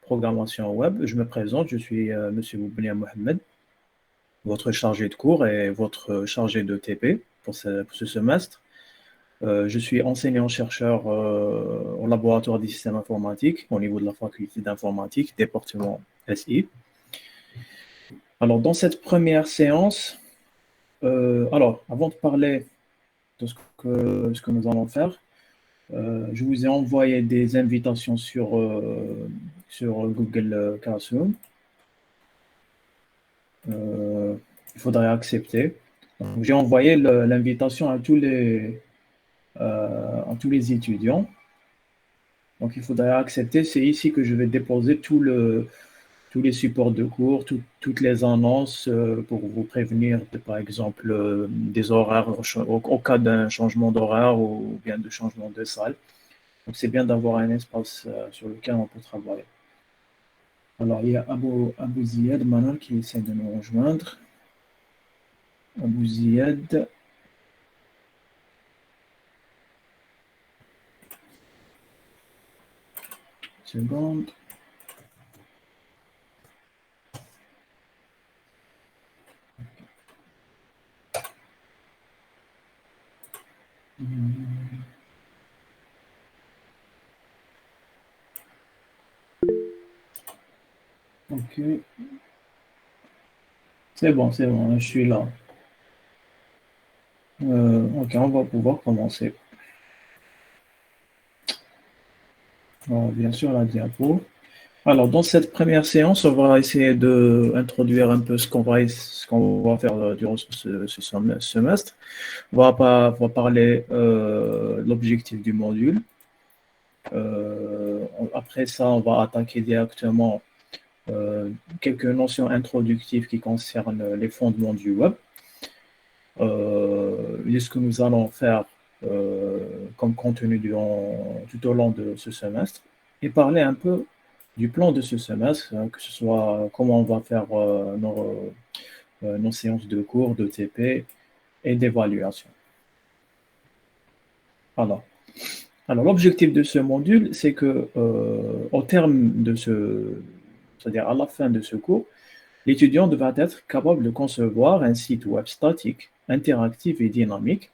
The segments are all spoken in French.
programmation web. Je me présente, je suis Monsieur Boubnia Mohamed, votre chargé de cours et votre chargé de TP pour ce semestre. Je suis enseignant-chercheur au laboratoire des systèmes informatiques au niveau de la faculté d'informatique, département SI. Alors, dans cette première séance, avant de parler de ce que nous allons faire, je vous ai envoyé des invitations sur Google Classroom. Il faudrait accepter. J'ai envoyé l'invitation à tous les étudiants. Donc, il faudrait accepter. C'est ici que je vais déposer tous les supports de cours, toutes les annonces pour vous prévenir, par exemple, des horaires au cas d'un changement d'horaire ou bien de changement de salle. Donc, c'est bien d'avoir un espace sur lequel on peut travailler. Alors, il y a Abou Ziad maintenant qui essaie de nous rejoindre. Abou Ziad. Seconde. Ok. C'est bon, je suis là. Ok, on va pouvoir commencer. Alors, bien sûr, la diapo. Alors, dans cette première séance, on va essayer d'introduire un peu ce qu'on va faire durant ce semestre. On va parler de l'objectif du module. Après ça, on va attaquer directement quelques notions introductives qui concernent les fondements du web. Ce que nous allons faire comme contenu tout au long de ce semestre et parler un peu du plan de ce semestre, que ce soit comment on va faire nos séances de cours, de TP et d'évaluation. Alors, l'objectif de ce module, c'est que au terme de c'est-à-dire à la fin de ce cours, l'étudiant devra être capable de concevoir un site web statique, interactif et dynamique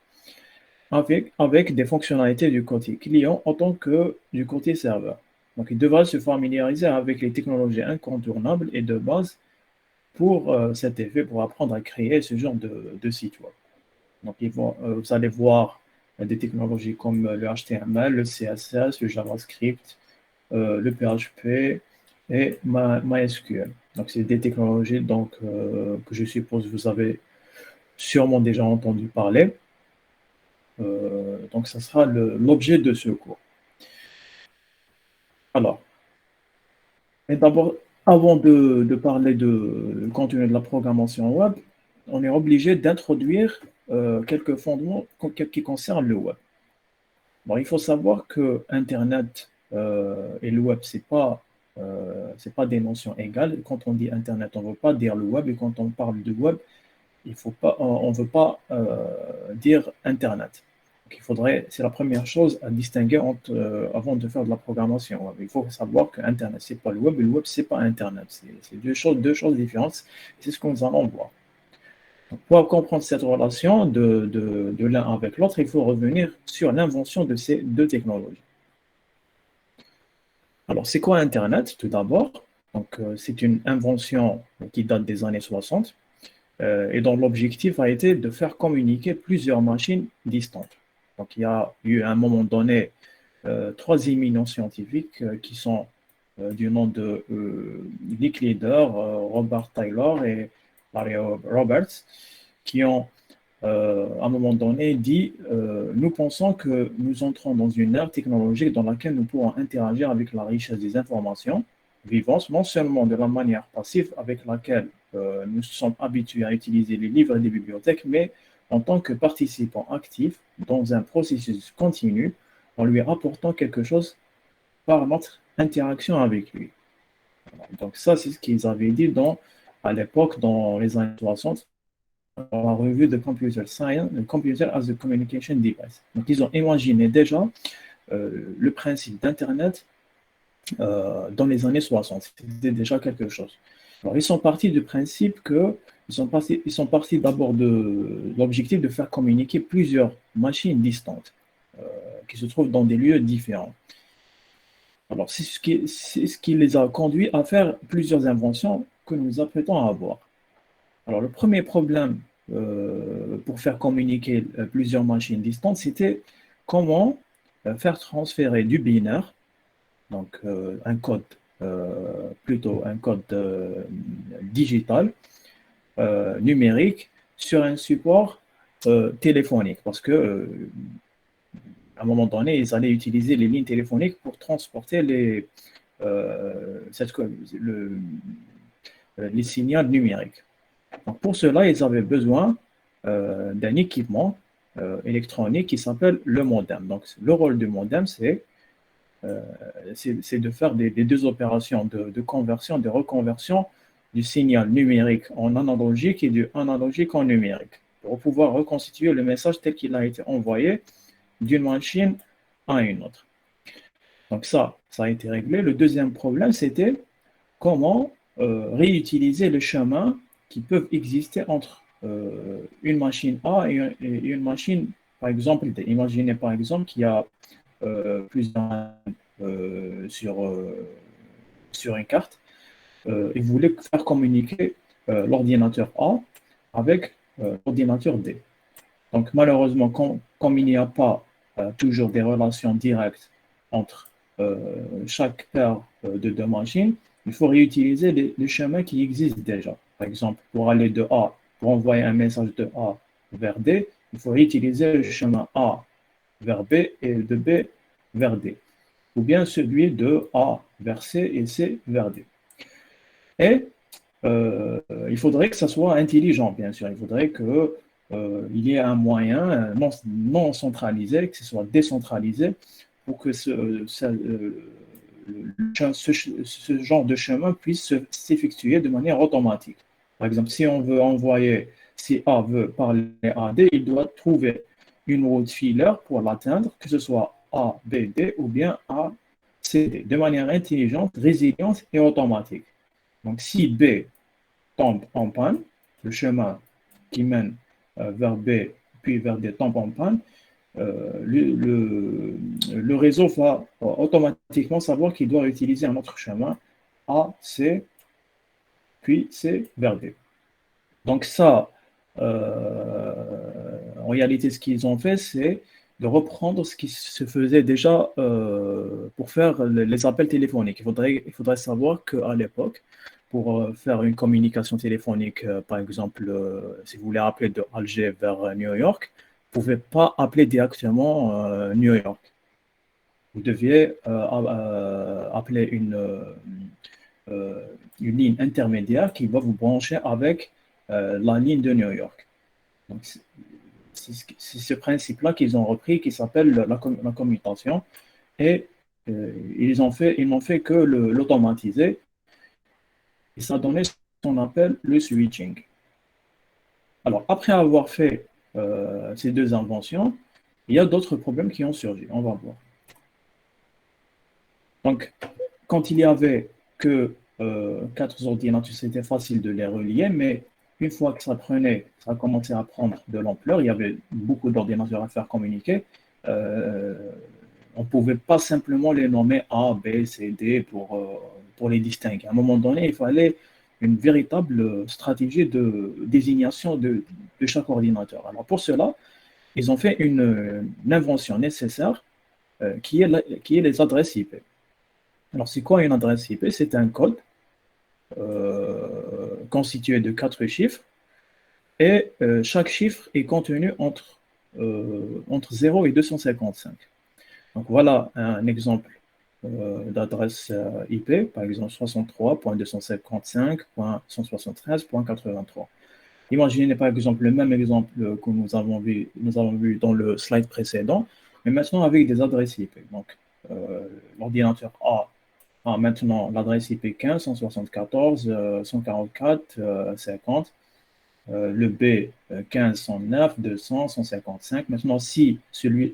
avec des fonctionnalités du côté client autant que du côté serveur. Donc, il devra se familiariser avec les technologies incontournables et de base pour cet effet, pour apprendre à créer ce genre de site web. Donc, vous allez voir des technologies comme le HTML, le CSS, le JavaScript, le PHP et MySQL. Donc, c'est des technologies que je suppose vous avez sûrement déjà entendu parler. Donc, ça sera l'objet de ce cours. Alors, et d'abord, avant de parler du contenu de la programmation web, on est obligé d'introduire quelques fondements qui concernent le web. Bon, il faut savoir que Internet et le web, c'est pas des notions égales. Quand on dit Internet, on ne veut pas dire le web, et quand on parle de web, on ne veut pas dire Internet. C'est la première chose à distinguer avant de faire de la programmation web. Il faut savoir que Internet, ce n'est pas le web, et le web, ce n'est pas Internet. C'est deux choses différentes. C'est ce que nous allons voir. Donc, pour comprendre cette relation de l'un avec l'autre, il faut revenir sur l'invention de ces deux technologies. Alors, c'est quoi Internet, tout d'abord? Donc, c'est une invention qui date des années 60 et dont l'objectif a été de faire communiquer plusieurs machines distantes. Donc, il y a eu à un moment donné 3 éminents scientifiques qui sont du nom de Dick Leader, Robert Taylor et Larry Roberts, qui ont à un moment donné dit nous pensons que nous entrons dans une ère technologique dans laquelle nous pourrons interagir avec la richesse des informations vivantes, non seulement de la manière passive avec laquelle nous sommes habitués à utiliser les livres et les bibliothèques, mais en tant que participants actifs dans un processus continu, en lui apportant quelque chose par notre interaction avec lui. Donc ça, c'est ce qu'ils avaient dit à l'époque, dans les années 60, dans la revue de Computer Science, the Computer as a Communication Device. Donc ils ont imaginé déjà le principe d'Internet dans les années 60. C'était déjà quelque chose. Alors, ils sont partis du principe que ils sont partis d'abord de l'objectif de faire communiquer plusieurs machines distantes qui se trouvent dans des lieux différents. Alors, c'est ce qui les a conduits à faire plusieurs inventions que nous nous apprêtons à avoir. Alors, le premier problème pour faire communiquer plusieurs machines distantes, c'était comment faire transférer du binaire, donc un code, plutôt un code digital, numérique, sur un support téléphonique. Parce que à un moment donné, ils allaient utiliser les lignes téléphoniques pour transporter les signaux numériques. Donc pour cela, ils avaient besoin d'un équipement électronique qui s'appelle le modem. Donc le rôle du modem, c'est de faire des deux opérations de conversion, de reconversion du signal numérique en analogique et du analogique en numérique, pour pouvoir reconstituer le message tel qu'il a été envoyé d'une machine à une autre. Donc ça a été réglé. Le deuxième problème, c'était comment réutiliser les chemins qui peuvent exister entre une machine A et une machine, par exemple, imaginez par exemple qu'il y a plusieurs sur une carte, et vous voulez faire communiquer l'ordinateur A avec l'ordinateur D. Donc malheureusement, comme il n'y a pas toujours des relations directes entre chaque paire de deux machines, il faut réutiliser les chemins qui existent déjà. Par exemple, pour aller de A, pour envoyer un message de A vers D, il faut réutiliser le chemin A vers B et de B vers D, ou bien celui de A vers C et C vers D. Et il faudrait que ça soit intelligent, bien sûr. Il faudrait qu'il y ait un moyen non centralisé, que ce soit décentralisé, pour que ce genre de chemin puisse s'effectuer de manière automatique. Par exemple, si A veut parler à D, il doit trouver une route filaire pour l'atteindre, que ce soit A, B, D ou bien A, C, D, de manière intelligente, résiliente et automatique. Donc, si B tombe en panne, le chemin qui mène vers B puis vers D tombe en panne, le réseau va automatiquement savoir qu'il doit utiliser un autre chemin, A, C, puis C vers D. Donc ça, en réalité, ce qu'ils ont fait, c'est de reprendre ce qui se faisait déjà pour faire les appels téléphoniques. Il faudrait savoir qu'à l'époque, pour faire une communication téléphonique, par exemple, si vous voulez appeler de Alger vers New York, vous ne pouvez pas appeler directement New York. Vous deviez appeler une ligne intermédiaire qui va vous brancher avec la ligne de New York. Donc, c'est ce principe-là qu'ils ont repris, qui s'appelle la commutation, et ils n'ont fait que l'automatiser, et ça a donné ce qu'on appelle le switching. Alors, après avoir fait ces deux inventions, il y a d'autres problèmes qui ont surgi. On va voir. Donc, quand il y avait que 4 ordinateurs, c'était facile de les relier, mais une fois que ça a commencé à prendre de l'ampleur, il y avait beaucoup d'ordinateurs à faire communiquer. On ne pouvait pas simplement les nommer A, B, C, D pour les distinguer. À un moment donné, il fallait une véritable stratégie de désignation de chaque ordinateur. Alors pour cela, ils ont fait une invention nécessaire qui est les adresses IP. Alors c'est quoi une adresse IP? C'est un code constitué de 4 chiffres, et chaque chiffre est contenu entre 0 et 255. Donc voilà un exemple d'adresse IP, par exemple 63.255.173.83. Imaginez par exemple le même exemple que nous avons vu dans le slide précédent, mais maintenant avec des adresses IP. Donc l'ordinateur A maintenant l'adresse IP 15, 174, 144, 50. Le B 15, 109, 200, 155. Maintenant, si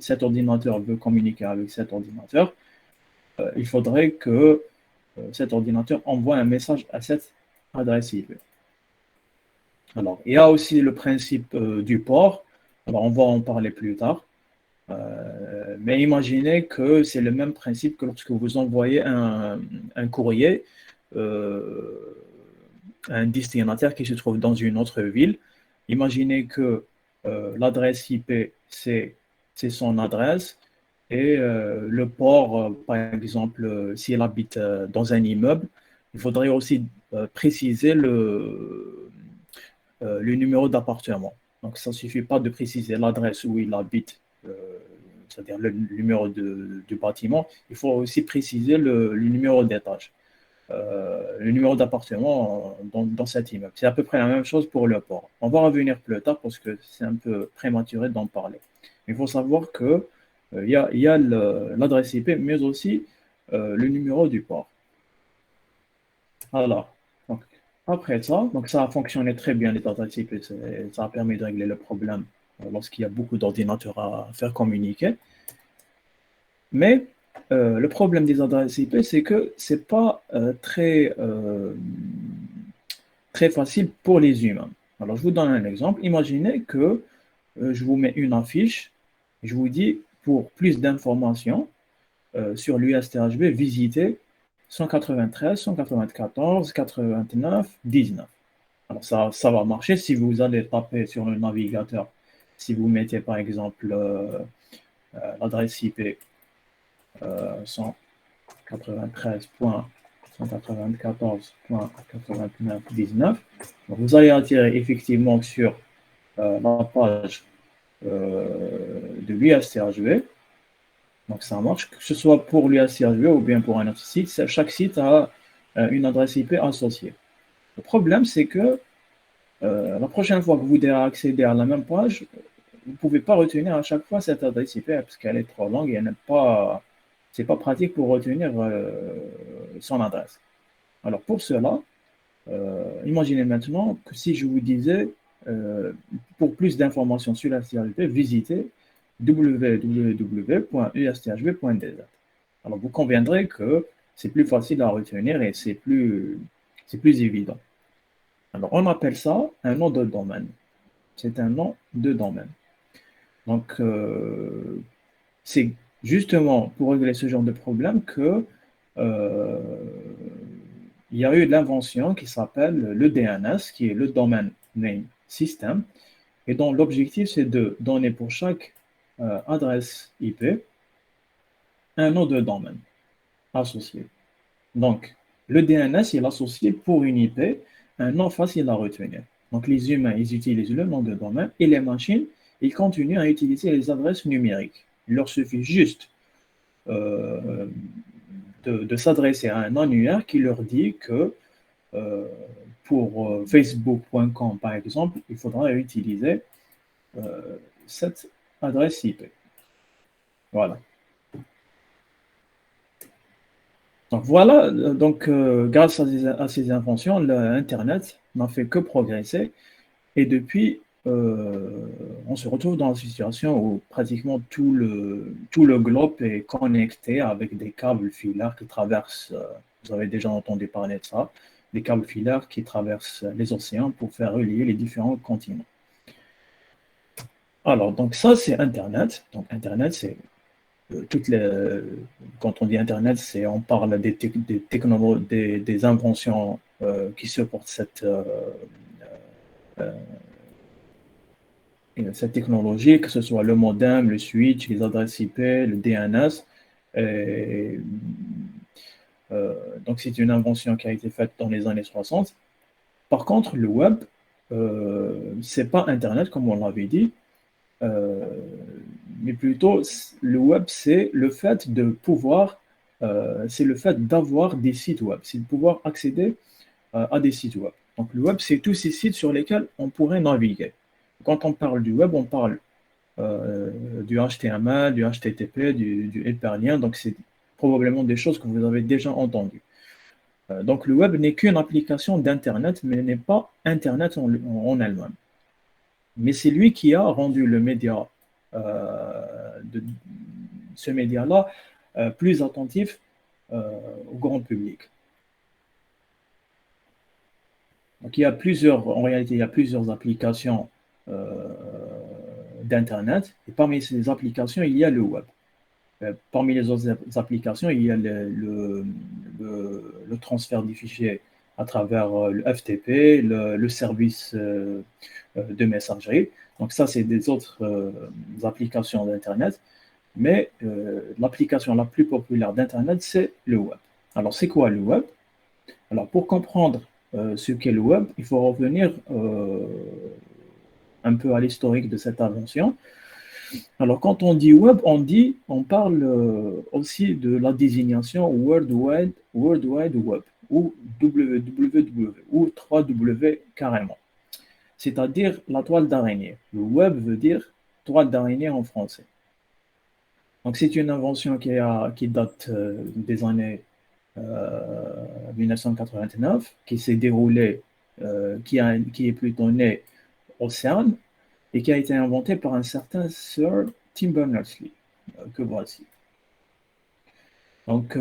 cet ordinateur veut communiquer avec cet ordinateur, il faudrait que cet ordinateur envoie un message à cette adresse IP. Alors, il y a aussi le principe du port. Alors, on va en parler plus tard. Mais imaginez que c'est le même principe que lorsque vous envoyez un courrier à un destinataire qui se trouve dans une autre ville. Imaginez que l'adresse IP, c'est son adresse et le port, par exemple, s'il habite dans un immeuble, il faudrait aussi préciser le numéro d'appartement. Donc, ça ne suffit pas de préciser l'adresse où il habite, c'est-à-dire le numéro du bâtiment. Il faut aussi préciser le numéro d'étage, le numéro d'appartement dans cet immeuble. C'est à peu près la même chose pour le port. On va revenir plus tard parce que c'est un peu prématuré d'en parler. Il faut savoir que il y a l'adresse IP, mais aussi le numéro du port. Alors, donc, après ça, donc ça a fonctionné très bien les adresses IP, ça a permis de régler le problème lorsqu'il y a beaucoup d'ordinateurs à faire communiquer. Mais le problème des adresses IP, c'est que c'est pas très facile pour les humains. Alors, je vous donne un exemple. Imaginez que je vous mets une affiche, je vous dis pour plus d'informations sur l'USTHB, visitez 193, 194, 89, 19. Alors ça va marcher si vous allez taper sur le navigateur. Si vous mettez par exemple l'adresse IP 193.194.89.19, vous allez atterrir effectivement sur la page de l'USTHB. Donc ça marche, que ce soit pour l'USTHB ou bien pour un autre site. Chaque site a une adresse IP associée. Le problème, c'est que la prochaine fois que vous devez accéder à la même page, vous ne pouvez pas retenir à chaque fois cette adresse IP parce qu'elle est trop longue et c'est pas pratique pour retenir son adresse. Alors pour cela, imaginez maintenant que si je vous disais, pour plus d'informations sur la CRP, visitez www.usthb.dz. Alors vous conviendrez que c'est plus facile à retenir et c'est plus évident. Alors on appelle ça un nom de domaine. C'est un nom de domaine. Donc c'est justement pour régler ce genre de problème que il y a eu l'invention qui s'appelle le DNS, qui est le Domain Name System, et dont l'objectif c'est de donner pour chaque adresse IP un nom de domaine associé. Donc, le DNS il est associé pour une IP un nom facile à retenir. Donc, les humains, ils utilisent le nom de domaine et les machines, ils continuent à utiliser les adresses numériques. Il leur suffit juste de s'adresser à un annuaire qui leur dit que pour facebook.com, par exemple, il faudra utiliser cette adresse IP. Voilà. Donc voilà, grâce à ces inventions, l'Internet n'a fait que progresser et depuis, on se retrouve dans une situation où pratiquement tout le globe est connecté avec des câbles filaires qui traversent, vous avez déjà entendu parler de ça, des câbles filaires qui traversent les océans pour faire relier les différents continents. Alors, donc ça, c'est Internet. Donc Internet, c'est quand on dit Internet, on parle des technologies, des inventions qui supportent cette technologie, que ce soit le modem, le switch, les adresses IP, le DNS. Donc c'est une invention qui a été faite dans les années 60. Par contre, le web, c'est pas Internet comme on l'avait dit. Mais plutôt le web, c'est le fait de pouvoir, c'est le fait d'avoir des sites web, c'est de pouvoir accéder à des sites web. Donc le web, c'est tous ces sites sur lesquels on pourrait naviguer. Quand on parle du web, on parle du HTML, du HTTP, du hyperlien, donc c'est probablement des choses que vous avez déjà entendues. Donc le web n'est qu'une application d'Internet, mais n'est pas Internet en elle-même. Mais c'est lui qui a rendu le média, ce média-là plus attentif au grand public. Donc, en réalité, il y a plusieurs applications d'Internet. Et parmi ces applications, il y a le web. Parmi les autres applications, il y a le transfert des fichiers à travers le FTP, le service de messagerie. Donc ça, c'est des autres applications d'Internet. Mais l'application la plus populaire d'Internet, c'est le web. Alors, c'est quoi le web? Alors, pour comprendre ce qu'est le web, il faut revenir un peu à l'historique de cette invention. Alors, quand on dit web, on parle aussi de la désignation World Wide Web ou WWW ou 3W carrément, c'est-à-dire la toile d'araignée. Le web veut dire toile d'araignée en français. Donc, c'est une invention qui date des années 1989, qui s'est déroulée, qui est plutôt née au CERN, et qui a été inventé par un certain Sir Tim Berners-Lee, que voici. Donc,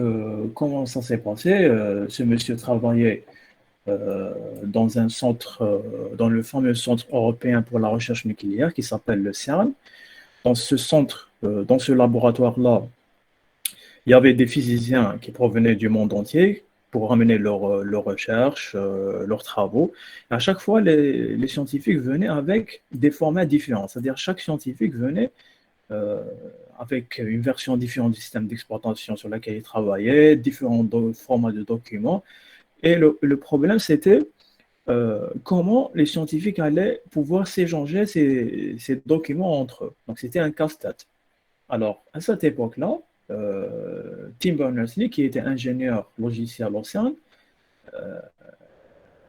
comment ça s'est passé? Ce monsieur travaillait dans un centre, dans le fameux Centre européen pour la recherche nucléaire qui s'appelle le CERN. Dans ce centre, dans ce laboratoire-là, il y avait des physiciens qui provenaient du monde entier pour ramener leurs recherches, leurs travaux. Et à chaque fois, les scientifiques venaient avec des formats différents. C'est-à-dire chaque scientifique venait avec une version différente du système d'exploitation sur laquelle il travaillait, différents formats de documents. Et le problème, c'était comment les scientifiques allaient pouvoir s'échanger ces documents entre eux. Donc, c'était un casse-tête. Alors, à cette époque-là, Tim Berners-Lee, qui était ingénieur logiciel au CERN,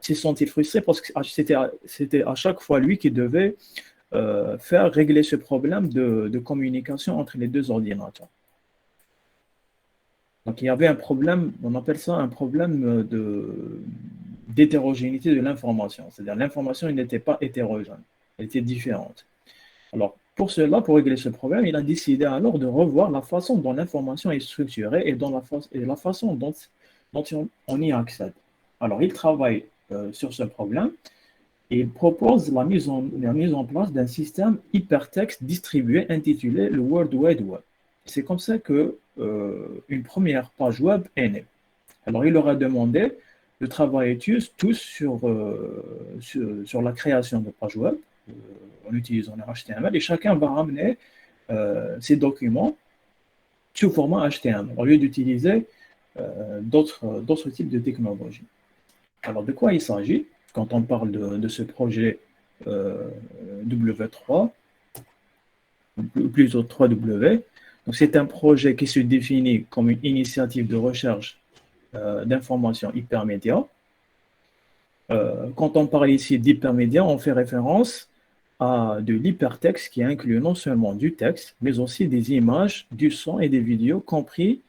s'est senti frustré parce que c'était à chaque fois lui qui devait faire régler ce problème de communication entre les deux ordinateurs. Donc, il y avait un problème, on appelle ça un problème d'hétérogénéité de l'information. C'est-à-dire l'information n'était pas hétérogène, elle était différente. Alors, pour cela, pour régler ce problème, il a décidé alors de revoir la façon dont l'information est structurée et la façon dont on y accède. Alors, il travaille sur ce problème et il propose la mise en place d'un système hypertexte distribué intitulé le World Wide Web. C'est comme ça que une première page web est née. Alors, il leur a demandé de travailler tous sur la création de pages web en utilisant le HTML et chacun va ramener ses documents sous format HTML au lieu d'utiliser d'autres types de technologies. Alors, de quoi il s'agit quand on parle de ce projet W3, ou plutôt 3W? Donc, c'est un projet qui se définit comme une initiative de recherche d'informations hypermédias. Quand on parle ici d'hypermédias, on fait référence à de l'hypertexte qui inclut non seulement du texte, mais aussi des images, du son et des vidéos compris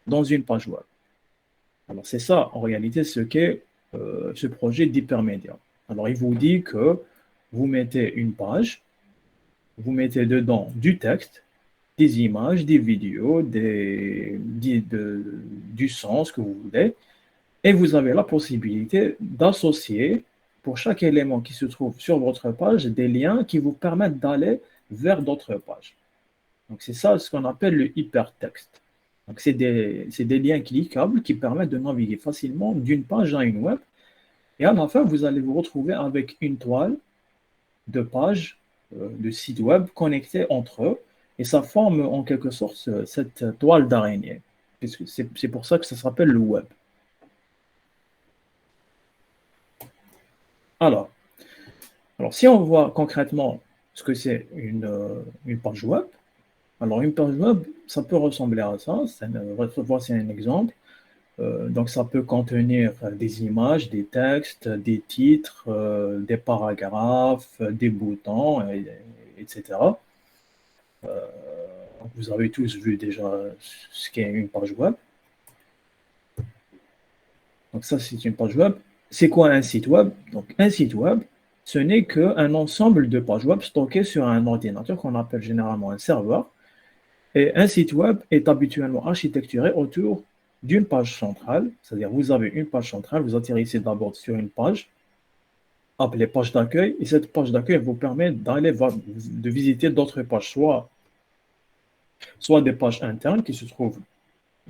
dans une page web. Alors, c'est ça, en réalité, ce qu'est ce projet d'hypermédia. Alors, il vous dit que vous mettez une page, vous mettez dedans du texte, des images, des vidéos, du son, ce que vous voulez, et vous avez la possibilité d'associer pour chaque élément qui se trouve sur votre page des liens qui vous permettent d'aller vers d'autres pages. Donc, c'est ça ce qu'on appelle le hypertexte. Donc, c'est des liens cliquables qui permettent de naviguer facilement d'une page à une web. Et à la fin, vous allez vous retrouver avec une toile de pages de sites web connectés entre eux. Et ça forme en quelque sorte cette toile d'araignée. C'est pour ça que ça s'appelle le web. Alors, si on voit concrètement ce que c'est une page web, alors une page web, ça peut ressembler à ça. Voici un exemple. Donc, ça peut contenir des images, des textes, des titres, des paragraphes, des boutons, etc. Vous avez tous vu déjà ce qu'est une page web. Donc, ça, c'est une page web. C'est quoi un site web? Donc, un site web, ce n'est qu'un ensemble de pages web stockées sur un ordinateur qu'on appelle généralement un serveur. Et un site web est habituellement architecturé autour d'une page centrale, c'est-à-dire vous avez une page centrale, vous atterrissez d'abord sur une page appelée page d'accueil, et cette page d'accueil vous permet de visiter d'autres pages, soit des pages internes qui se trouvent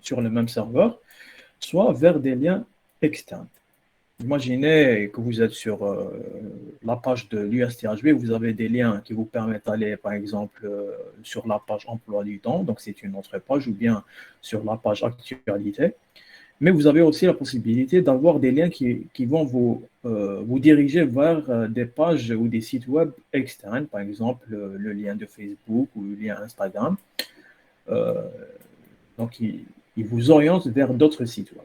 sur le même serveur, soit vers des liens externes. Imaginez que vous êtes sur la page de l'USTHB, vous avez des liens qui vous permettent d'aller, par exemple, sur la page emploi du temps, donc c'est une autre page, ou bien sur la page actualité. Mais vous avez aussi la possibilité d'avoir des liens qui vont vous diriger vers des pages ou des sites web externes, par exemple le lien de Facebook ou le lien Instagram. Donc, il vous oriente vers d'autres sites web.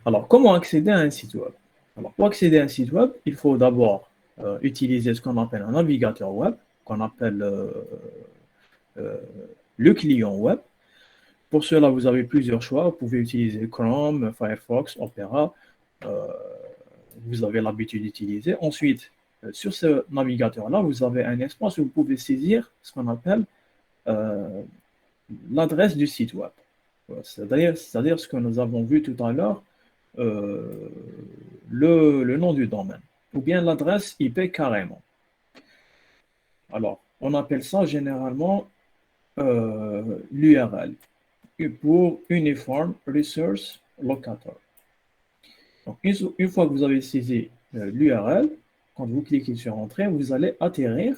Alors, comment accéder à un site web? Alors, pour accéder à un site web, il faut d'abord utiliser ce qu'on appelle un navigateur web, qu'on appelle le client web. Pour cela, vous avez plusieurs choix. Vous pouvez utiliser Chrome, Firefox, Opera. Vous avez l'habitude d'utiliser. Ensuite, sur ce navigateur-là, vous avez un espace où vous pouvez saisir ce qu'on appelle l'adresse du site web. C'est-à-dire ce que nous avons vu tout à l'heure, le nom du domaine, ou bien l'adresse IP carrément. Alors, on appelle ça généralement l'URL, pour Uniform Resource Locator. Donc, une fois que vous avez saisi l'URL, quand vous cliquez sur Entrée, vous allez atterrir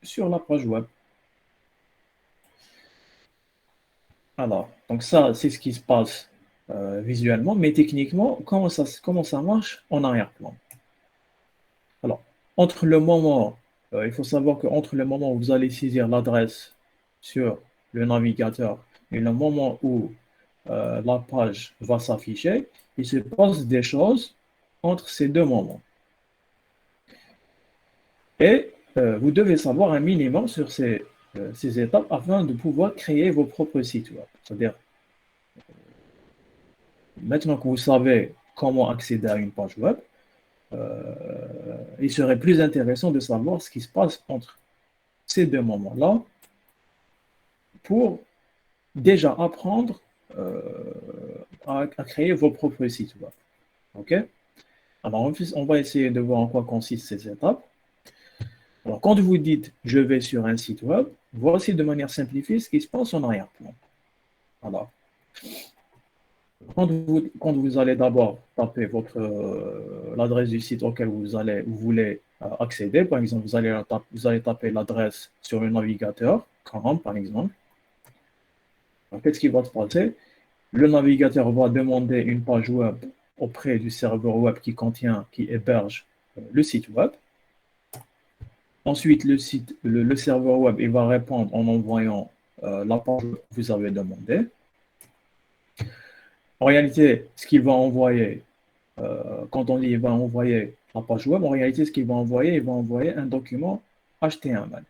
sur la page web. Alors, donc ça, c'est ce qui se passe visuellement, mais techniquement, comment ça marche en arrière-plan? Alors, entre le moment, il faut savoir qu'entre le moment où vous allez saisir l'adresse sur le navigateur et le moment où la page va s'afficher, il se passe des choses entre ces deux moments. Et vous devez savoir un minimum sur ces étapes afin de pouvoir créer vos propres sites web. C'est-à-dire, maintenant que vous savez comment accéder à une page web, il serait plus intéressant de savoir ce qui se passe entre ces deux moments-là pour déjà apprendre à créer vos propres sites web. OK? Alors, on va essayer de voir en quoi consistent ces étapes. Alors, quand vous dites « je vais sur un site web », voici de manière simplifiée ce qui se passe en arrière-plan. Alors, quand vous allez d'abord taper l'adresse du site auquel vous voulez accéder, par exemple, vous allez taper l'adresse sur le navigateur, Chrome par exemple. Qu'est-ce qui va se passer? Le navigateur va demander une page web auprès du serveur web qui héberge le site web. Ensuite, le serveur web il va répondre en envoyant la page que vous avez demandée. En réalité, ce qu'il va envoyer, quand on dit qu'il va envoyer la page web, en réalité, ce qu'il va envoyer, il va envoyer un document HTML.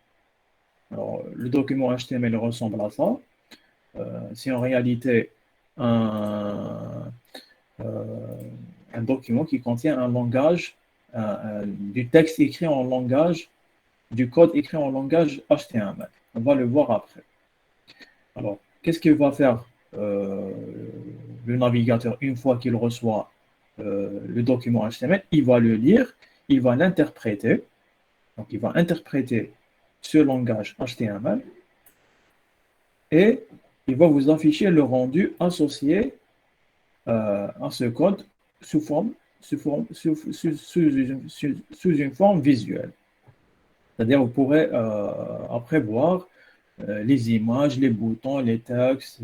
Alors, le document HTML ressemble à ça. C'est en réalité un document qui contient un langage, du texte écrit en langage, du code écrit en langage HTML. On va le voir après. Alors, qu'est-ce qu'il va faire le navigateur une fois qu'il reçoit le document HTML? Il va le lire, il va l'interpréter. Donc, il va interpréter ce langage HTML et il va vous afficher le rendu associé à ce code sous une forme visuelle. C'est-à-dire, vous pourrez après voir les images, les boutons, les textes,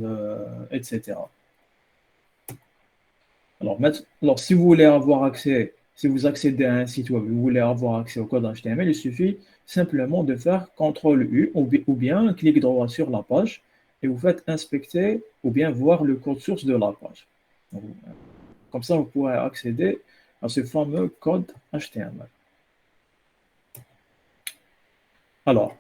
etc. Alors, si vous voulez avoir accès, si vous accédez à un site web, vous voulez avoir accès au code HTML, il suffit simplement de faire CTRL-U ou bien clic droit sur la page et vous faites inspecter ou bien voir le code source de la page. Donc, comme ça, vous pourrez accéder à ce fameux code HTML. Alors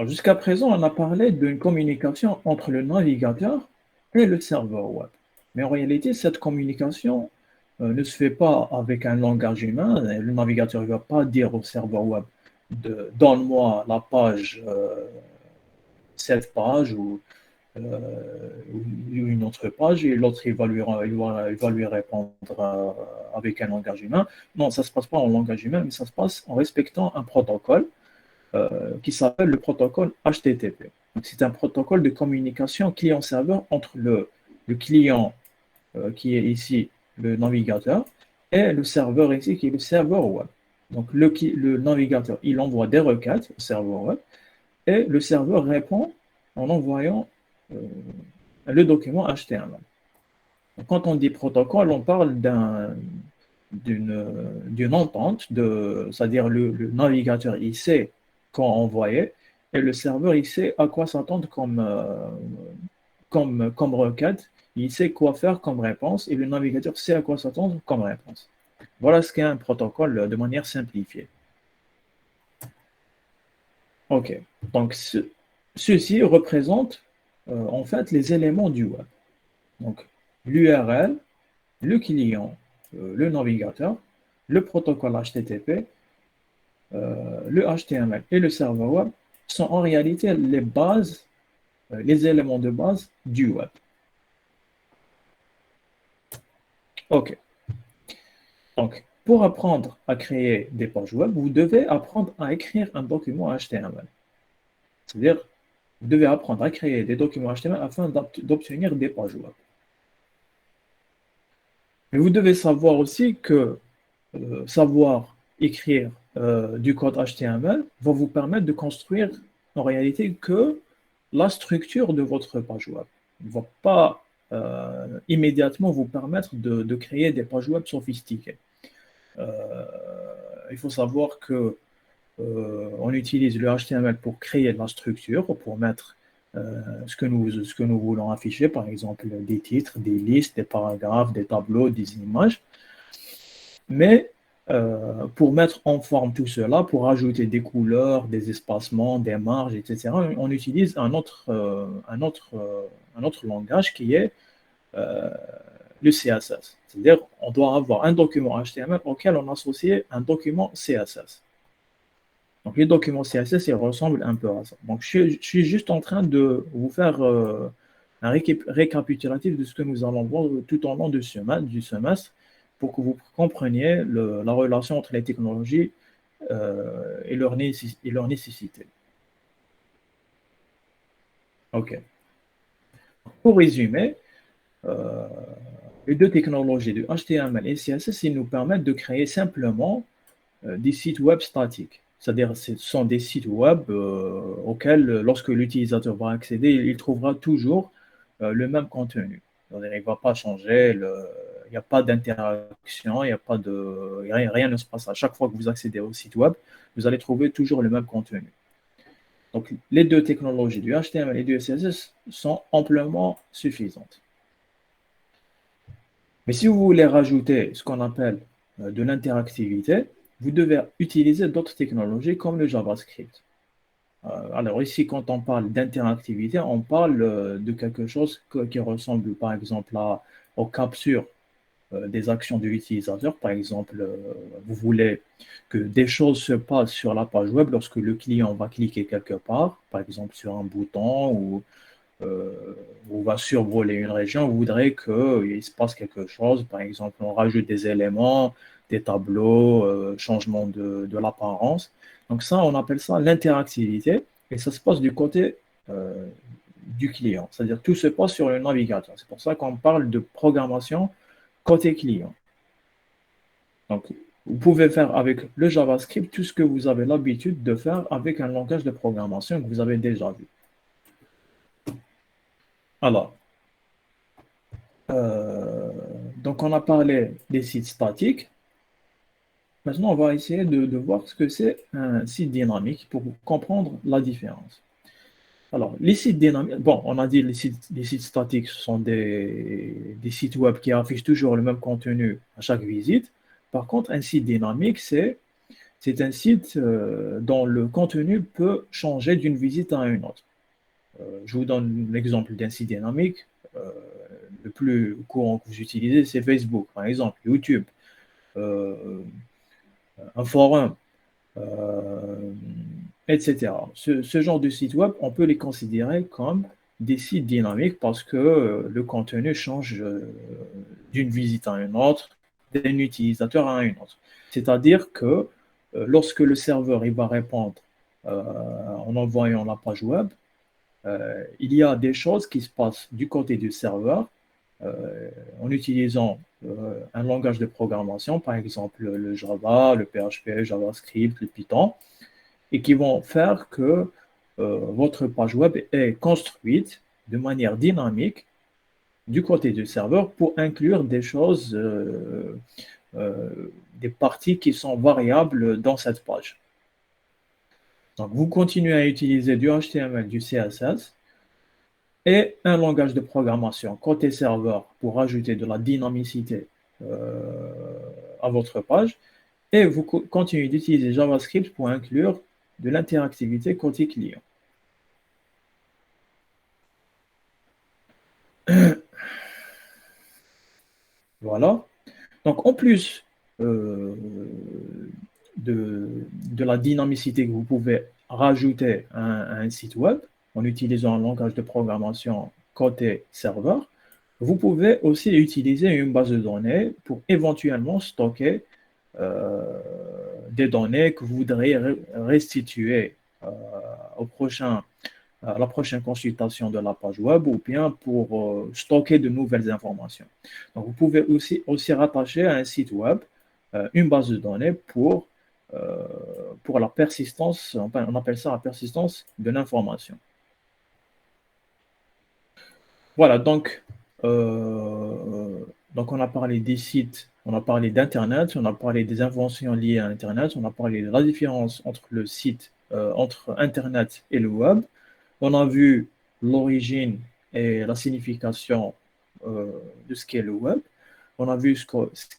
jusqu'à présent, on a parlé d'une communication entre le navigateur et le serveur web. Mais en réalité, cette communication ne se fait pas avec un langage humain. Le navigateur ne va pas dire au serveur web donne-moi la page, cette page, ou une autre page et l'autre il va lui répondre avec un langage humain. Non, ça ne se passe pas en langage humain, mais ça se passe en respectant un protocole qui s'appelle le protocole HTTP. C'est un protocole de communication client-serveur entre le client qui est ici le navigateur et le serveur ici qui est le serveur web. Donc le navigateur, il envoie des requêtes au serveur web et le serveur répond en envoyant euh, le document HTML. Quand on dit protocole, on parle d'une entente, c'est-à-dire le navigateur, il sait quand envoyer, et le serveur, il sait à quoi s'attendre comme requête, il sait quoi faire comme réponse, et le navigateur sait à quoi s'attendre comme réponse. Voilà ce qu'est un protocole de manière simplifiée. OK. Donc, ceci représente en fait les éléments du web. Donc, l'URL, le client, le navigateur, le protocole HTTP, le HTML et le serveur web sont en réalité les bases, les éléments de base du web. OK. Donc, pour apprendre à créer des pages web, vous devez apprendre à écrire un document HTML. C'est-à-dire, vous devez apprendre à créer des documents HTML afin d'obtenir des pages web. Mais vous devez savoir aussi que savoir écrire du code HTML va vous permettre de construire en réalité que la structure de votre page web. Il ne va pas immédiatement vous permettre de créer des pages web sophistiquées. Il faut savoir que on utilise le HTML pour créer de la structure, pour mettre ce que nous voulons afficher, par exemple des titres, des listes, des paragraphes, des tableaux, des images. Mais pour mettre en forme tout cela, pour ajouter des couleurs, des espacements, des marges, etc., on utilise un autre langage qui est euh, le CSS. C'est-à-dire on doit avoir un document HTML auquel on associe un document CSS. Donc les documents CSS, ils ressemblent un peu à ça. Donc je suis juste en train de vous faire un récapitulatif de ce que nous allons voir tout au long du semestre pour que vous compreniez la relation entre les technologies et leur nécessité. OK. Pour résumer, euh, les deux technologies de HTML et CSS, ils nous permettent de créer simplement des sites web statiques. C'est-à-dire, ce sont des sites web auxquels, lorsque l'utilisateur va accéder, il trouvera toujours le même contenu. C'est-à-dire, il ne va pas changer, il n'y a pas d'interaction, il n'y a pas de, rien ne se passe. À chaque fois que vous accédez au site web, vous allez trouver toujours le même contenu. Donc, les deux technologies du HTML et du CSS sont amplement suffisantes. Mais si vous voulez rajouter ce qu'on appelle de l'interactivité, vous devez utiliser d'autres technologies comme le JavaScript. Alors ici, quand on parle d'interactivité, on parle de quelque chose qui ressemble par exemple aux captures des actions de l'utilisateur. Par exemple, vous voulez que des choses se passent sur la page web lorsque le client va cliquer quelque part, par exemple sur un bouton euh, ou va survoler une région, vous voudrez qu'il se passe quelque chose. Par exemple, on rajoute des éléments, des tableaux, changement de l'apparence. Donc ça, on appelle ça l'interactivité et ça se passe du côté euh, du client. C'est-à-dire tout se passe sur le navigateur. C'est pour ça qu'on parle de programmation côté client. Donc, vous pouvez faire avec le JavaScript tout ce que vous avez l'habitude de faire avec un langage de programmation que vous avez déjà vu. Alors, euh, donc on a parlé des sites statiques. Maintenant, on va essayer de voir ce que c'est un site dynamique pour comprendre la différence. Alors, les sites dynamiques, bon, on a dit les sites statiques ce sont des sites web qui affichent toujours le même contenu à chaque visite. Par contre, un site dynamique, c'est un site dont le contenu peut changer d'une visite à une autre. Je vous donne l'exemple d'un site dynamique. Euh, le plus courant que vous utilisez, c'est Facebook, par exemple, YouTube, euh, un forum, euh, etc. Ce genre de site web, on peut les considérer comme des sites dynamiques parce que le contenu change d'une visite à une autre, d'un utilisateur à un autre. C'est-à-dire que lorsque le serveur il va répondre en envoyant la page web, il y a des choses qui se passent du côté du serveur en utilisant un langage de programmation, par exemple le Java, le PHP, JavaScript, le Python, et qui vont faire que votre page web est construite de manière dynamique du côté du serveur pour inclure des choses, des parties qui sont variables dans cette page. Donc, vous continuez à utiliser du HTML, du CSS et un langage de programmation côté serveur pour ajouter de la dynamicité à votre page. Et vous continuez d'utiliser JavaScript pour inclure de l'interactivité côté client. Voilà. Donc, en plus de la dynamicité que vous pouvez rajouter à un site web en utilisant un langage de programmation côté serveur, vous pouvez aussi utiliser une base de données pour éventuellement stocker des données que vous voudriez restituer au prochain à la prochaine consultation de la page web ou bien pour stocker de nouvelles informations. Donc, vous pouvez aussi rattacher à un site web une base de données pour la persistance, on appelle ça la persistance de l'information. Voilà, donc on a parlé des sites, on a parlé d'Internet, on a parlé des inventions liées à Internet, on a parlé de la différence entre le site, entre Internet et le web. On a vu l'origine et la signification de ce qu'est le web. On a vu ce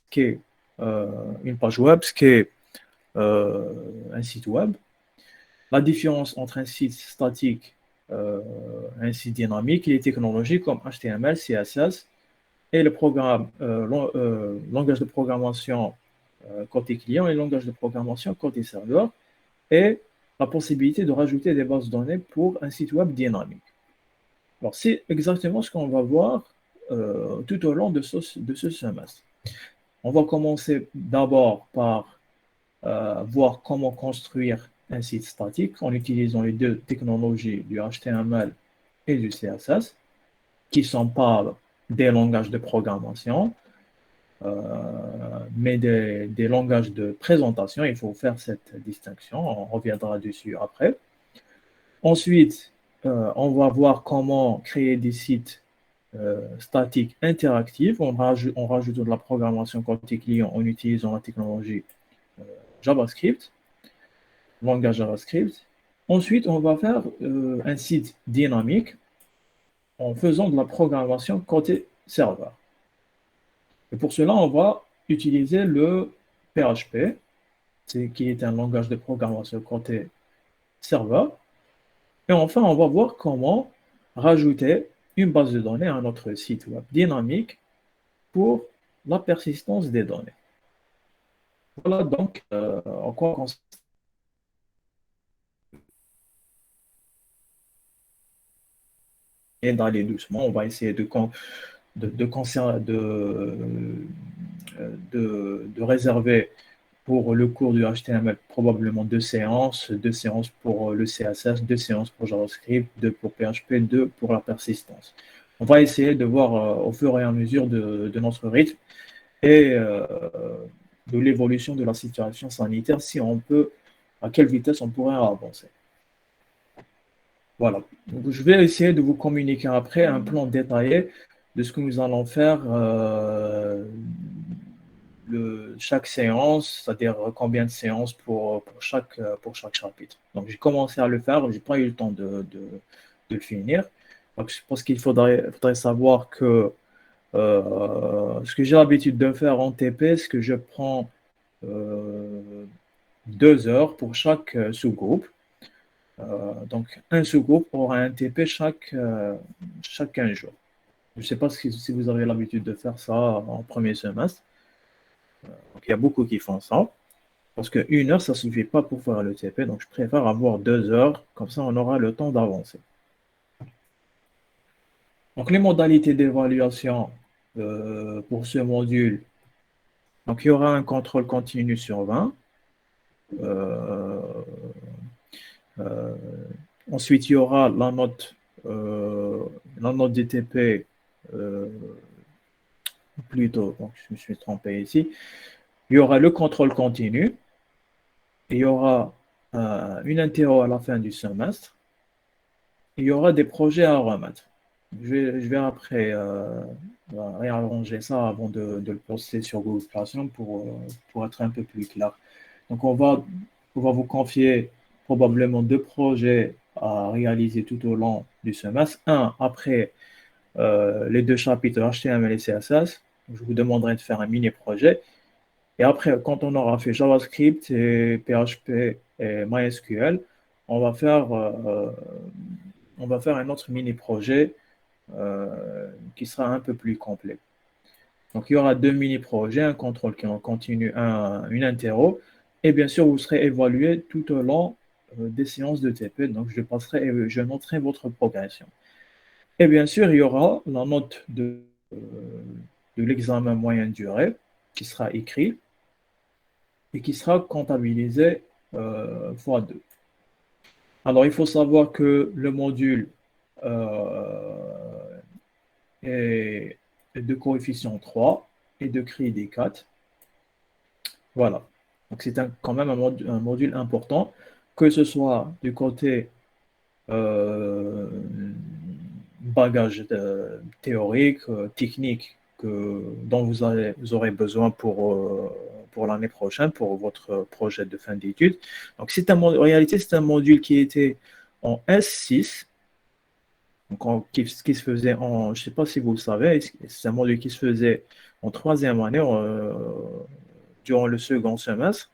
qu'est une page web, ce qu'est un site web. La différence entre un site statique et un site dynamique et les technologies comme HTML, CSS et le langage de programmation côté client et le langage de programmation côté serveur et la possibilité de rajouter des bases de données pour un site web dynamique. Alors, c'est exactement ce qu'on va voir tout au long de ce semestre. On va commencer d'abord par voir comment construire un site statique en utilisant les deux technologies du HTML et du CSS, qui ne sont pas des langages de programmation, mais des langages de présentation. Il faut faire cette distinction, on reviendra dessus après. Ensuite, on va voir comment créer des sites statiques interactifs. On rajoute de la programmation côté client en utilisant la technologie JavaScript, langage JavaScript. Ensuite, on va faire un site dynamique en faisant de la programmation côté serveur. Et pour cela, on va utiliser le PHP, qui est un langage de programmation côté serveur. Et enfin, on va voir comment rajouter une base de données à notre site web dynamique pour la persistance des données. Voilà donc en quoi consiste. Et d'aller doucement, on va essayer de réserver pour le cours du HTML probablement deux séances pour le CSS, deux séances pour JavaScript, deux pour PHP, deux pour la persistance. On va essayer de voir au fur et à mesure de notre rythme et de l'évolution de la situation sanitaire si on peut, à quelle vitesse on pourrait avancer. Voilà. Donc, je vais essayer de vous communiquer après un plan détaillé de ce que nous allons faire chaque séance, c'est-à-dire combien de séances pour chaque chapitre. Donc, j'ai commencé à le faire, je n'ai pas eu le temps de le finir. Donc, je pense qu'il faudrait savoir que ce que j'ai l'habitude de faire en TP, c'est que je prends 2 heures pour chaque sous-groupe. Donc, un sous-groupe aura un TP chaque 15 jours. Je ne sais pas si vous avez l'habitude de faire ça en premier semestre. Donc, il y a beaucoup qui font ça. Parce qu'une heure, ça ne suffit pas pour faire le TP. Donc, je préfère avoir 2 heures. Comme ça, on aura le temps d'avancer. Donc, les modalités d'évaluation pour ce module, donc il y aura un contrôle continu sur 20. Euh, euh, Ensuite, il y aura la note DTP, euh, plutôt, donc je me suis trompé ici. Il y aura le contrôle continu, il y aura une interro à la fin du semestre, il y aura des projets à remettre. Je vais après réarranger ça avant de le poster sur Google Classroom pour être un peu plus clair. Donc, on va vous confier probablement deux projets à réaliser tout au long du semestre. Un, après les deux chapitres HTML et CSS, je vous demanderai de faire un mini-projet. Et après, quand on aura fait JavaScript et PHP et MySQL, on va faire, euh, on va faire un autre mini-projet qui sera un peu plus complet. Donc, il y aura deux mini-projets, un contrôle qui en continue, une interro. Et bien sûr, vous serez évalué tout au long des séances de TP. Donc, je noterai votre progression. Et bien sûr, il y aura la note de l'examen moyenne durée qui sera écrit et qui sera comptabilisé fois 2. Alors, il faut savoir que le module euh, est de coefficient 3 et de crédit 4. Voilà. Donc, c'est quand même un module important, que ce soit du côté euh, bagage théorique, technique dont vous aurez besoin pour l'année prochaine, pour votre projet de fin d'études. Donc, en réalité, c'est un module qui était en S6, donc qui se faisait je ne sais pas si vous le savez, c'est un module qui se faisait en troisième année, durant le second semestre.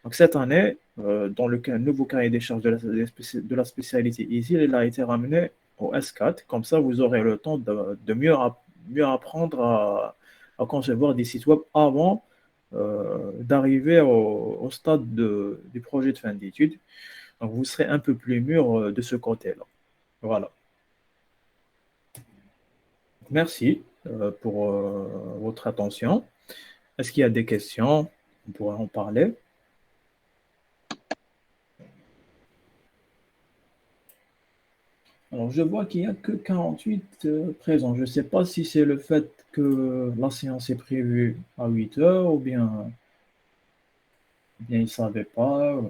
Donc, cette année, dans le nouveau cahier des charges de la spécialité ISIL, il a été ramené au S4. Comme ça, vous aurez le temps de mieux apprendre à concevoir des sites web avant d'arriver au stade du projet de fin d'études. Donc, vous serez un peu plus mûr de ce côté-là. Voilà. Merci pour votre attention. Est-ce qu'il y a des questions? On pourrait en parler. Alors, je vois qu'il n'y a que 48 présents. Je ne sais pas si c'est le fait que la séance est prévue à 8 heures ou bien ils ne savaient pas.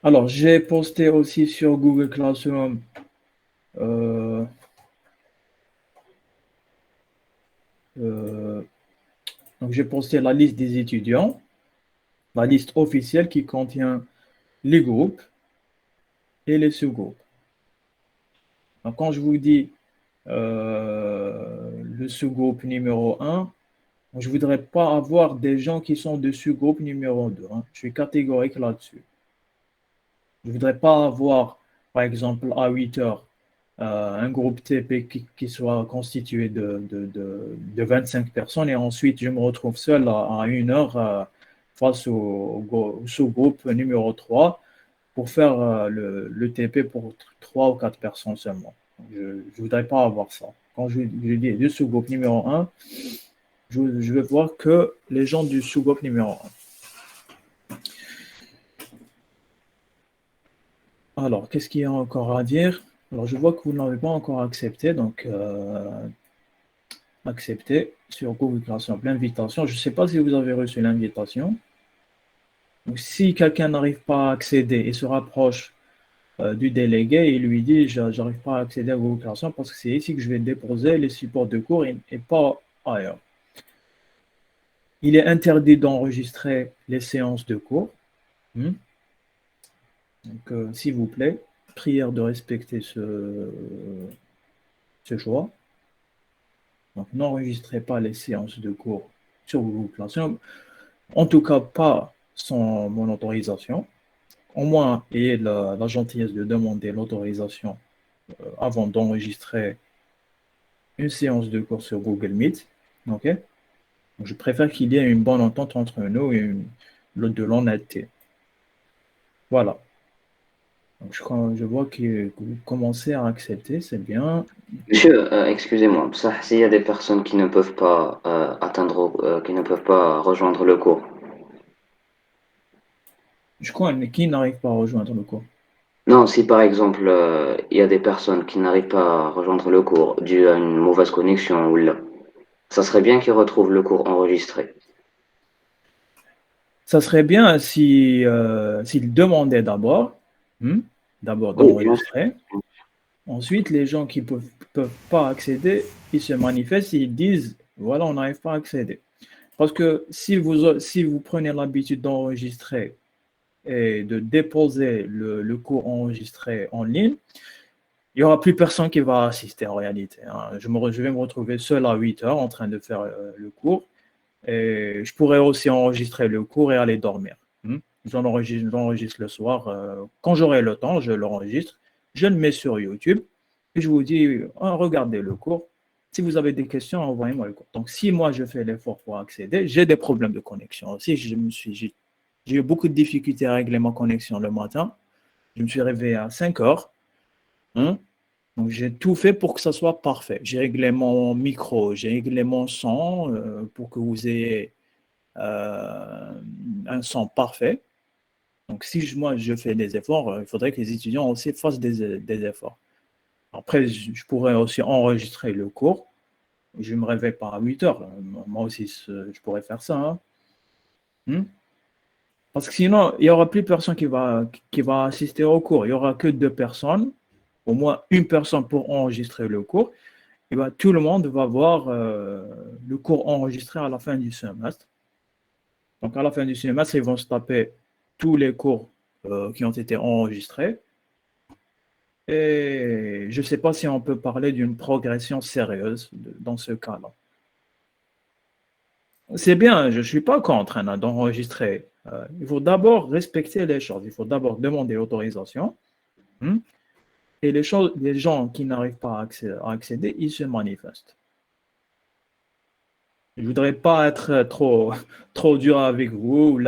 Alors, j'ai posté aussi sur Google Classroom. euh, euh, donc, j'ai posté la liste des étudiants, la liste officielle qui contient les groupes et les sous-groupes. Donc, quand je vous dis le sous-groupe numéro 1, je ne voudrais pas avoir des gens qui sont de sous-groupe numéro 2. Hein. Je suis catégorique là-dessus. Je ne voudrais pas avoir, par exemple, à 8 heures, un groupe TP qui soit constitué de 25 personnes et ensuite je me retrouve seul à 1 heure face au sous-groupe numéro 3 pour faire le TP pour 3 ou 4 personnes seulement. Je ne voudrais pas avoir ça. Quand je dis le sous-groupe numéro 1, je veux voir que les gens du sous-groupe numéro 1. Alors, qu'est-ce qu'il y a encore à dire? Alors, je vois que vous ne l'avez pas encore accepté, donc accepter sur Google Classroom l'invitation. Je ne sais pas si vous avez reçu l'invitation. Donc, si quelqu'un n'arrive pas à accéder et se rapproche du délégué, il lui dit j'arrive pas à accéder à Google Classroom parce que c'est ici que je vais déposer les supports de cours et pas ailleurs. Il est interdit d'enregistrer les séances de cours. Donc, s'il vous plaît, prière de respecter ce choix. Donc, n'enregistrez pas les séances de cours sur Google Classroom. En tout cas, pas sans mon autorisation. Au moins, ayez la gentillesse de demander l'autorisation avant d'enregistrer une séance de cours sur Google Meet. OK? Donc, je préfère qu'il y ait une bonne entente entre nous et de l'honnêteté. Voilà. Donc, je vois que vous commencez à accepter, c'est bien. Monsieur, excusez-moi, ça, s'il y a des personnes qui ne peuvent pas qui ne peuvent pas rejoindre le cours. Je crois qui n'arrive pas à rejoindre le cours. Non, si par exemple, il y a des personnes qui n'arrivent pas à rejoindre le cours dû à une mauvaise connexion ou là, ça serait bien qu'ils retrouvent le cours enregistré. Ça serait bien si, s'il demandait d'abord, hmm, d'abord Oui, bien sûr. d'enregistrer. Ensuite, les gens qui peuvent pas accéder, ils se manifestent, ils disent, voilà, on n'arrive pas à accéder. Parce que si vous prenez l'habitude d'enregistrer et de déposer le cours enregistré en ligne, il n'y aura plus personne qui va assister en réalité, hein. Je vais me retrouver seul à 8 heures en train de faire le cours. Et je pourrais aussi enregistrer le cours et aller dormir. Hmm. J'enregistre le soir. Quand j'aurai le temps, je l'enregistre. Je le mets sur YouTube. Et je vous dis, regardez le cours. Si vous avez des questions, envoyez-moi le cours. Donc, si moi, je fais l'effort pour accéder, j'ai des problèmes de connexion aussi. J'ai eu beaucoup de difficultés à régler ma connexion le matin. Je me suis réveillé à 5 heures. Hein. Donc, j'ai tout fait pour que ça soit parfait. J'ai réglé mon micro, j'ai réglé mon son pour que vous ayez un son parfait. Donc, si moi je fais des efforts, il faudrait que les étudiants aussi fassent des efforts. Après, je pourrais aussi enregistrer le cours. Je ne me réveille pas à 8 heures. Moi aussi, je pourrais faire ça, hein. Hmm. Parce que sinon, il n'y aura plus personne qui va assister au cours. Il n'y aura que deux personnes, au moins une personne pour enregistrer le cours. Et ben, tout le monde va voir le cours enregistré à la fin du semestre. Donc, à la fin du semestre, ils vont se taper tous les cours qui ont été enregistrés. Et je ne sais pas si on peut parler d'une progression sérieuse dans ce cas-là. C'est bien, je ne suis pas contre hein, d'enregistrer. Il faut d'abord respecter les choses. Il faut d'abord demander l'autorisation. Hmm. Et les gens qui n'arrivent pas à accéder, ils se manifestent. Je ne voudrais pas être trop dur avec vous.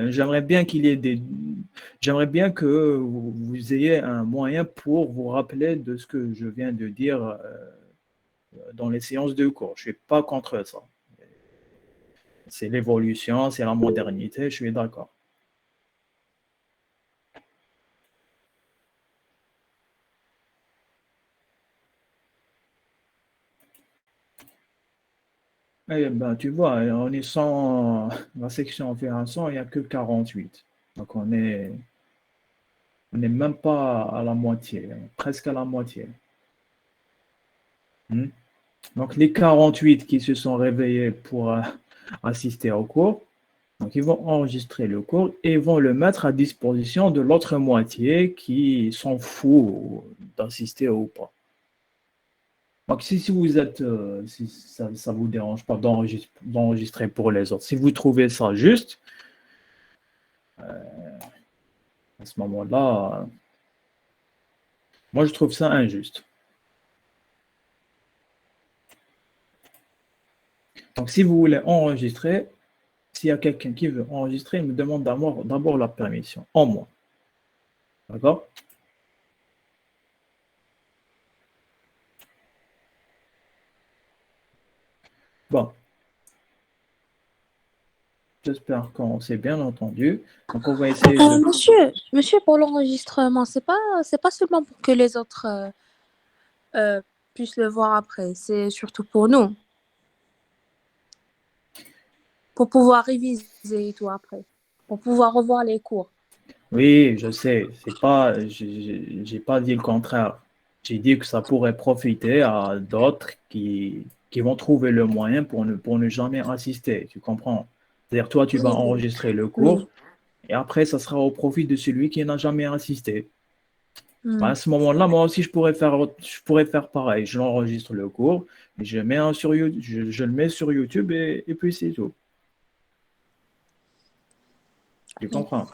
J'aimerais bien j'aimerais bien que vous ayez un moyen pour vous rappeler de ce que je viens de dire dans les séances de cours. Je ne suis pas contre ça. C'est l'évolution, c'est la modernité, je suis d'accord. Eh ben, tu vois, on est la section opération, il n'y a que 48. Donc on n'est même pas à la moitié, presque à la moitié. Hmm. Donc, les 48 qui se sont réveillés pour assister au cours, donc ils vont enregistrer le cours et vont le mettre à disposition de l'autre moitié qui s'en fout d'assister ou pas. Donc, si vous êtes, si ça ne vous dérange pas d'enregistrer pour les autres, si vous trouvez ça juste, à ce moment-là, moi je trouve ça injuste. Donc, si vous voulez enregistrer, s'il y a quelqu'un qui veut enregistrer, il me demande d'abord la permission, en moi. D'accord? Bon, j'espère qu'on s'est bien entendu. Donc, on va essayer de... Monsieur, pour l'enregistrement, c'est pas seulement pour que les autres puissent le voir après, c'est surtout pour nous, pour pouvoir réviser et tout après, pour pouvoir revoir les cours. Oui, je sais, j'ai pas dit le contraire. J'ai dit que ça pourrait profiter à d'autres qui vont trouver le moyen pour ne jamais assister. Tu comprends? C'est-à-dire, toi, tu vas Oui, oui, enregistrer le cours oui. et après, ça sera au profit de celui qui n'a jamais assisté. Hmm. À ce moment-là, moi aussi, je pourrais faire pareil. Je l'enregistre le cours, je mets sur YouTube, je le mets sur YouTube et puis c'est tout. Tu Oui. comprends?